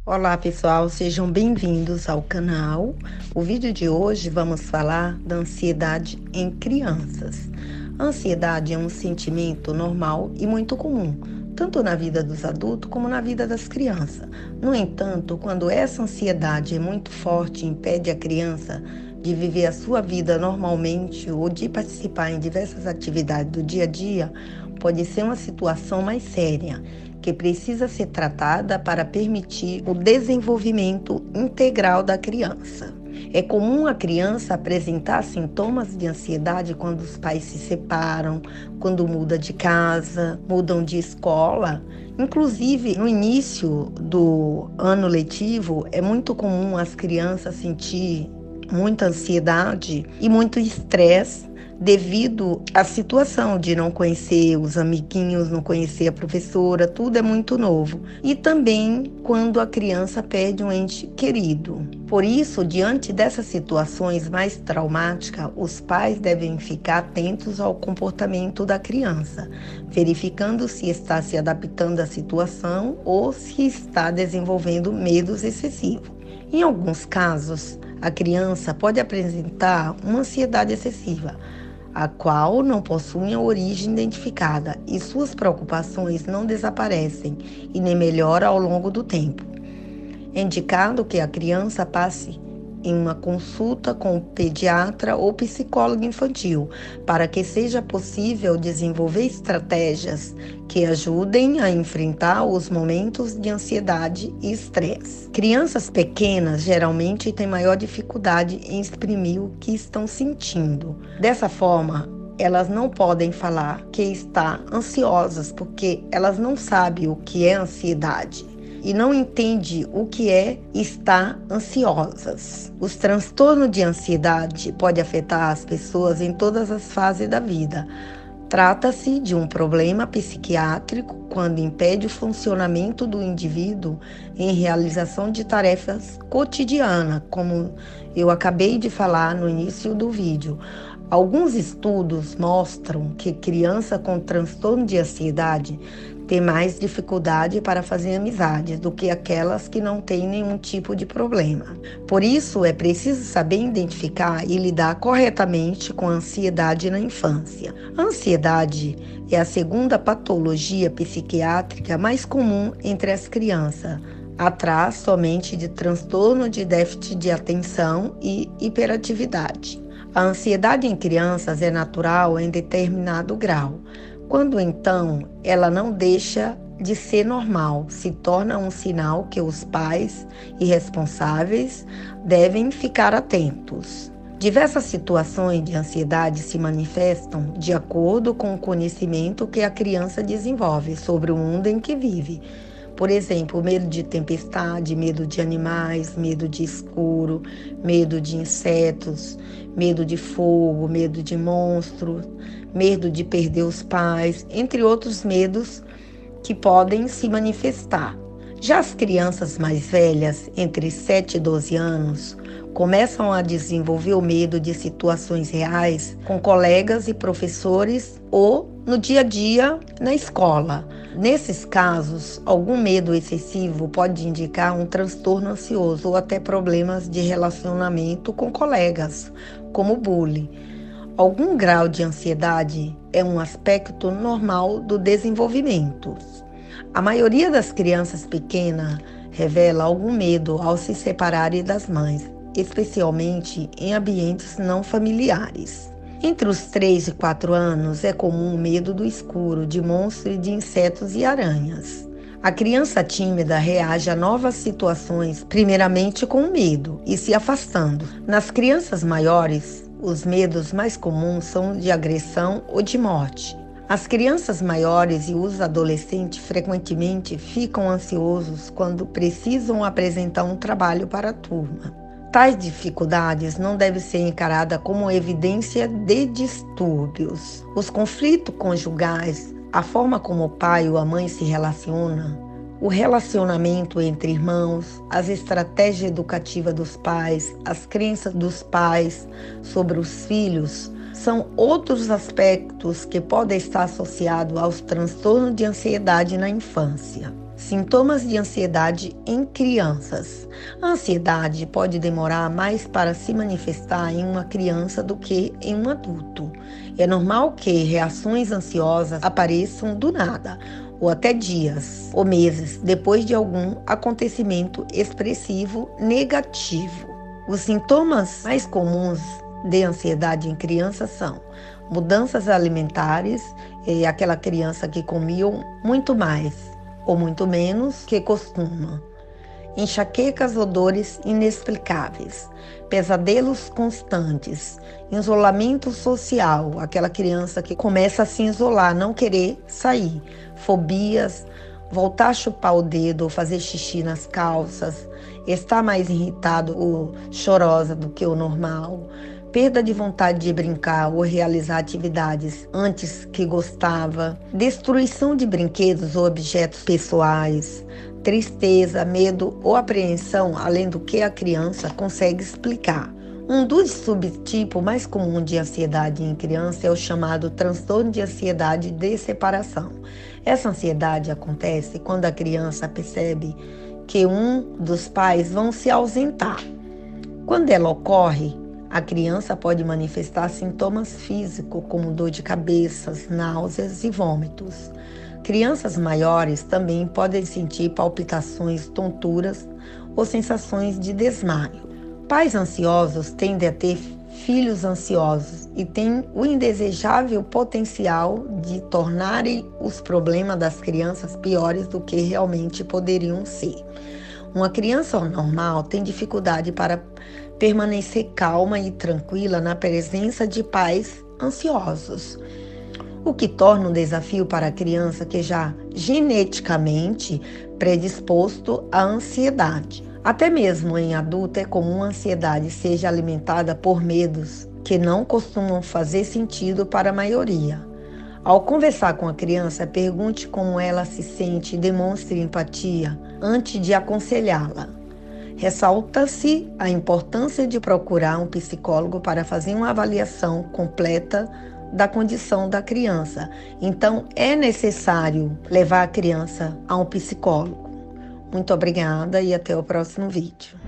Olá pessoal, sejam bem-vindos ao canal. O vídeo de hoje vamos falar da ansiedade em crianças. A ansiedade é um sentimento normal e muito comum, tanto na vida dos adultos como na vida das crianças. No entanto, quando essa ansiedade é muito forte e impede a criança de viver a sua vida normalmente ou de participar em diversas atividades do dia a dia, pode ser uma situação mais séria, que precisa ser tratada para permitir o desenvolvimento integral da criança. É comum a criança apresentar sintomas de ansiedade quando os pais se separam, quando muda de casa, mudam de escola. Inclusive, no início do ano letivo, é muito comum as crianças sentir muita ansiedade e muito estresse devido à situação de não conhecer os amiguinhos, não conhecer a professora, tudo é muito novo. E também quando a criança perde um ente querido. Por isso, diante dessas situações mais traumáticas, os pais devem ficar atentos ao comportamento da criança, verificando se está se adaptando à situação ou se está desenvolvendo medos excessivos. Em alguns casos, a criança pode apresentar uma ansiedade excessiva, a qual não possui a origem identificada e suas preocupações não desaparecem e nem melhoram ao longo do tempo. É indicado que a criança passe em uma consulta com o pediatra ou psicólogo infantil, para que seja possível desenvolver estratégias que ajudem a enfrentar os momentos de ansiedade e estresse. Crianças pequenas geralmente têm maior dificuldade em exprimir o que estão sentindo. Dessa forma, elas não podem falar que estão ansiosas, porque elas não sabem o que é ansiedade e não entende o que é estar ansiosas. Os transtornos de ansiedade podem afetar as pessoas em todas as fases da vida. Trata-se de um problema psiquiátrico quando impede o funcionamento do indivíduo em realização de tarefas cotidianas, como eu acabei de falar no início do vídeo. Alguns estudos mostram que crianças com transtorno de ansiedade têm mais dificuldade para fazer amizades do que aquelas que não têm nenhum tipo de problema. Por isso, é preciso saber identificar e lidar corretamente com a ansiedade na infância. A ansiedade é a segunda patologia psiquiátrica mais comum entre as crianças, atrás somente de transtorno de déficit de atenção e hiperatividade. A ansiedade em crianças é natural em determinado grau. Quando então ela não deixa de ser normal, se torna um sinal que os pais e responsáveis devem ficar atentos. Diversas situações de ansiedade se manifestam de acordo com o conhecimento que a criança desenvolve sobre o mundo em que vive. Por exemplo, medo de tempestade, medo de animais, medo de escuro, medo de insetos, medo de fogo, medo de monstros, medo de perder os pais, entre outros medos que podem se manifestar. Já as crianças mais velhas, entre 7 e 12 anos, começam a desenvolver o medo de situações reais com colegas e professores ou no dia a dia na escola. Nesses casos, algum medo excessivo pode indicar um transtorno ansioso ou até problemas de relacionamento com colegas, como bullying. Algum grau de ansiedade é um aspecto normal do desenvolvimento. A maioria das crianças pequenas revela algum medo ao se separarem das mães, especialmente em ambientes não familiares. Entre os 3 e 4 anos é comum o medo do escuro, de monstros e de insetos e aranhas. A criança tímida reage a novas situações, primeiramente com medo e se afastando. Nas crianças maiores, os medos mais comuns são de agressão ou de morte. As crianças maiores e os adolescentes frequentemente ficam ansiosos quando precisam apresentar um trabalho para a turma. Tais dificuldades não devem ser encaradas como evidência de distúrbios. Os conflitos conjugais, a forma como o pai ou a mãe se relacionam, o relacionamento entre irmãos, as estratégias educativas dos pais, as crenças dos pais sobre os filhos, são outros aspectos que podem estar associados aos transtornos de ansiedade na infância. Sintomas de ansiedade em crianças. A ansiedade pode demorar mais para se manifestar em uma criança do que em um adulto. É normal que reações ansiosas apareçam do nada, ou até dias ou meses depois de algum acontecimento expressivo negativo. Os sintomas mais comuns de ansiedade em crianças são mudanças alimentares, aquela criança que comia muito mais ou muito menos que costuma. Enxaquecas ou dores inexplicáveis, pesadelos constantes, isolamento social, aquela criança que começa a se isolar, não querer sair, fobias, voltar a chupar o dedo ou fazer xixi nas calças, estar mais irritado ou chorosa do que o normal, perda de vontade de brincar ou realizar atividades antes que gostava, destruição de brinquedos ou objetos pessoais, tristeza, medo ou apreensão, além do que a criança consegue explicar. Um dos subtipos mais comuns de ansiedade em criança é o chamado transtorno de ansiedade de separação. Essa ansiedade acontece quando a criança percebe que um dos pais vão se ausentar. Quando ela ocorre, a criança pode manifestar sintomas físicos como dor de cabeça, náuseas e vômitos. Crianças maiores também podem sentir palpitações, tonturas ou sensações de desmaio. Pais ansiosos tendem a ter filhos ansiosos e têm o indesejável potencial de tornarem os problemas das crianças piores do que realmente poderiam ser. Uma criança normal tem dificuldade para permanecer calma e tranquila na presença de pais ansiosos, o que torna um desafio para a criança que já geneticamente predisposto à ansiedade. Até mesmo em adulto é comum a ansiedade seja alimentada por medos que não costumam fazer sentido para a maioria. Ao conversar com a criança, pergunte como ela se sente e demonstre empatia antes de aconselhá-la. Ressalta-se a importância de procurar um psicólogo para fazer uma avaliação completa da condição da criança. Então, é necessário levar a criança a um psicólogo. Muito obrigada e até o próximo vídeo.